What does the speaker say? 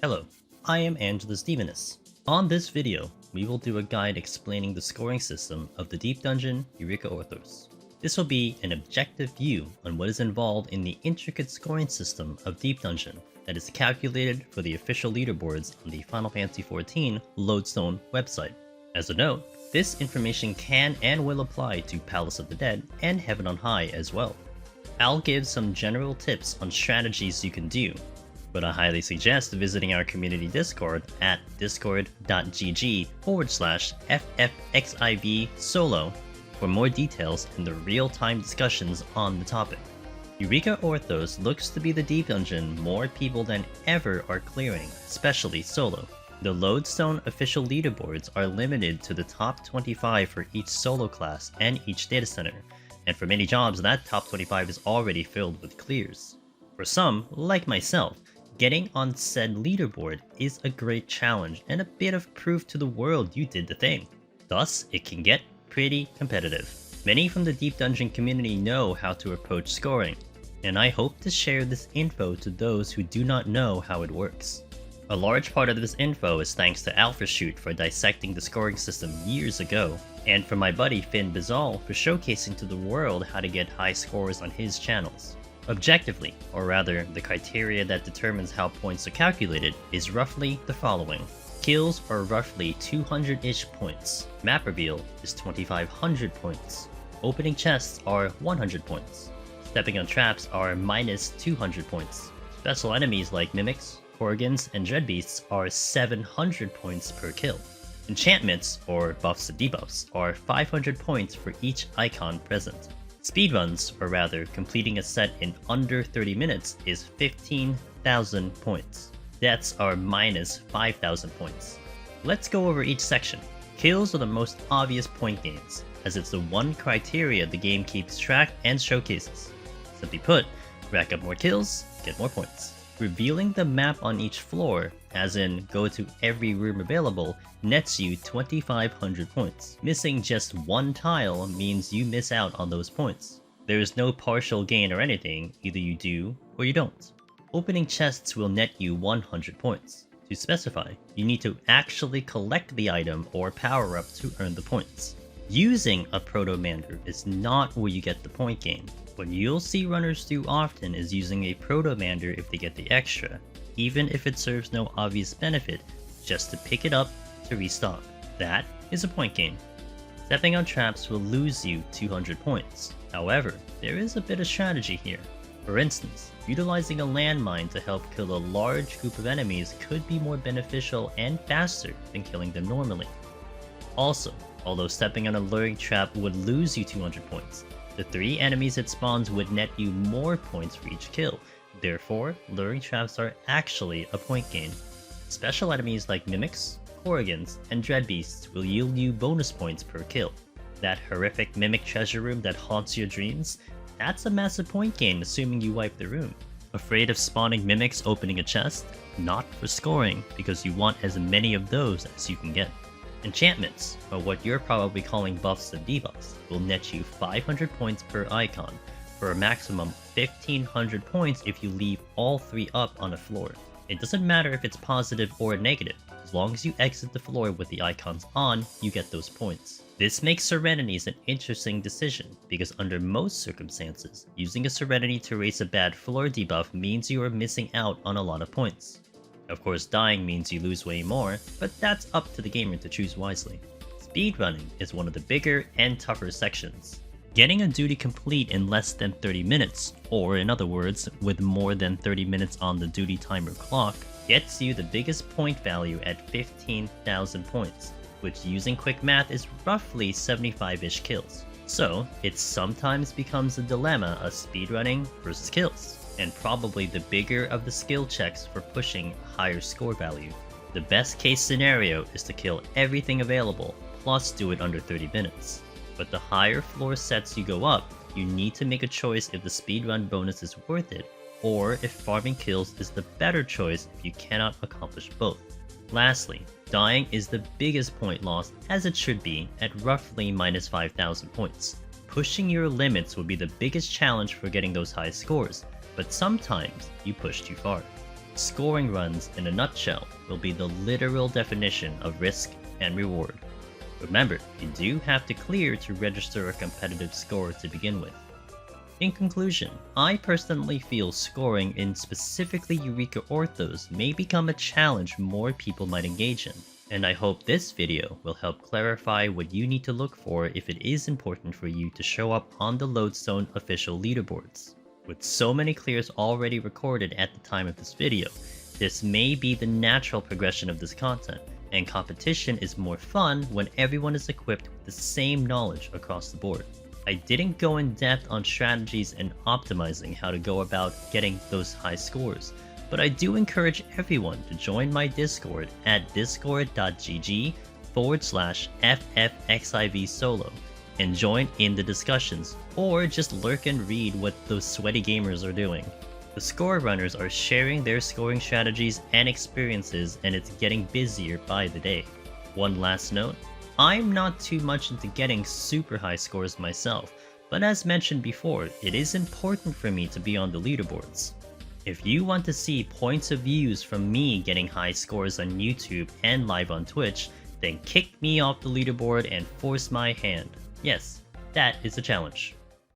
Hello, I am Angela Stevenus. On this video, we will do a guide explaining the scoring system of the Deep Dungeon Eureka Orthos. This will be an objective view on what is involved in the intricate scoring system of Deep Dungeon that is calculated for the official leaderboards on the Final Fantasy XIV Lodestone website. As a note, this information can and will apply to Palace of the Dead and Heaven on High as well. I'll give some general tips on strategies you can do, but I highly suggest visiting our community Discord at discord.gg/ffxiv solo for more details and the real-time discussions on the topic. Eureka Orthos looks to be the Deep Dungeon more people than ever are clearing, especially solo. The Lodestone official leaderboards are limited to the top 25 for each solo class and each data center, and for many jobs that top 25 is already filled with clears. For some, like myself, getting on said leaderboard is a great challenge and a bit of proof to the world you did the thing. Thus, it can get pretty competitive. Many from the Deep Dungeon community know how to approach scoring, and I hope to share this info to those who do not know how it works. A large part of this info is thanks to AlphaShoot for dissecting the scoring system years ago, and for my buddy Finh Bezahl for showcasing to the world how to get high scores on his channels. Objectively, or rather, the criteria that determines how points are calculated is roughly the following. Kills are roughly 200-ish points. Map reveal is 2500 points. Opening chests are 100 points. Stepping on traps are minus 200 points. Special enemies like mimics, Korrigans, and dreadbeasts are 700 points per kill. Enchantments, or buffs and debuffs, are 500 points for each icon present. Speedruns, or rather completing a set in under 30 minutes, is 15,000 points. Deaths are minus 5,000 points. Let's go over each section. Kills are the most obvious point gains, as it's the one criteria the game keeps track and showcases. Simply put, rack up more kills, get more points. Revealing the map on each floor, as in go to every room available, nets you 2,500 points. Missing just one tile means you miss out on those points. There is no partial gain or anything, either you do or you don't. Opening chests will net you 100 points. To specify, you need to actually collect the item or power up to earn the points. Using a Proto-Mander is not where you get the point gain. What you'll see runners do often is using a Proto-Mander if they get the extra, even if it serves no obvious benefit, just to pick it up to restock. That is a point gain. Stepping on traps will lose you 200 points. However, there is a bit of strategy here. For instance, utilizing a landmine to help kill a large group of enemies could be more beneficial and faster than killing them normally. Also, although stepping on a luring trap would lose you 200 points, the 3 enemies it spawns would net you more points for each kill. Therefore, luring traps are actually a point gain. Special enemies like mimics, Korrigans, and dreadbeasts will yield you bonus points per kill. That horrific mimic treasure room that haunts your dreams? That's a massive point gain assuming you wipe the room. Afraid of spawning mimics opening a chest? Not for scoring, because you want as many of those as you can get. Enchantments, or what you're probably calling buffs and debuffs, will net you 500 points per icon, for a maximum of 1500 points if you leave all 3 up on a floor. It doesn't matter if it's positive or negative, as long as you exit the floor with the icons on, you get those points. This makes Serenities an interesting decision, because under most circumstances, using a Serenity to erase a bad floor debuff means you are missing out on a lot of points. Of course, dying means you lose way more, but that's up to the gamer to choose wisely. Speedrunning is one of the bigger and tougher sections. Getting a duty complete in less than 30 minutes, or in other words, with more than 30 minutes on the duty timer clock, gets you the biggest point value at 15,000 points, which using quick math is roughly 75-ish kills. So, it sometimes becomes a dilemma of speedrunning versus kills, and probably the bigger of the skill checks for pushing a higher score value. The best case scenario is to kill everything available, plus do it under 30 minutes. But the higher floor sets you go up, you need to make a choice if the speedrun bonus is worth it, or if farming kills is the better choice if you cannot accomplish both. Lastly, dying is the biggest point loss, as it should be, at roughly minus 5,000 points. Pushing your limits would be the biggest challenge for getting those high scores, but sometimes you push too far. Scoring runs, in a nutshell, will be the literal definition of risk and reward. Remember, you do have to clear to register a competitive score to begin with. In conclusion, I personally feel scoring in specifically Eureka Orthos may become a challenge more people might engage in, and I hope this video will help clarify what you need to look for if it is important for you to show up on the Lodestone official leaderboards. With so many clears already recorded at the time of this video, this may be the natural progression of this content, and competition is more fun when everyone is equipped with the same knowledge across the board. I didn't go in depth on strategies and optimizing how to go about getting those high scores, but I do encourage everyone to join my Discord at discord.gg/FFXIV Solo and join in the discussions, or just lurk and read what those sweaty gamers are doing. The score runners are sharing their scoring strategies and experiences, and it's getting busier by the day. One last note, I'm not too much into getting super high scores myself, but as mentioned before, it is important for me to be on the leaderboards. If you want to see points of views from me getting high scores on YouTube and live on Twitch, then kick me off the leaderboard and force my hand. Yes, that is a challenge.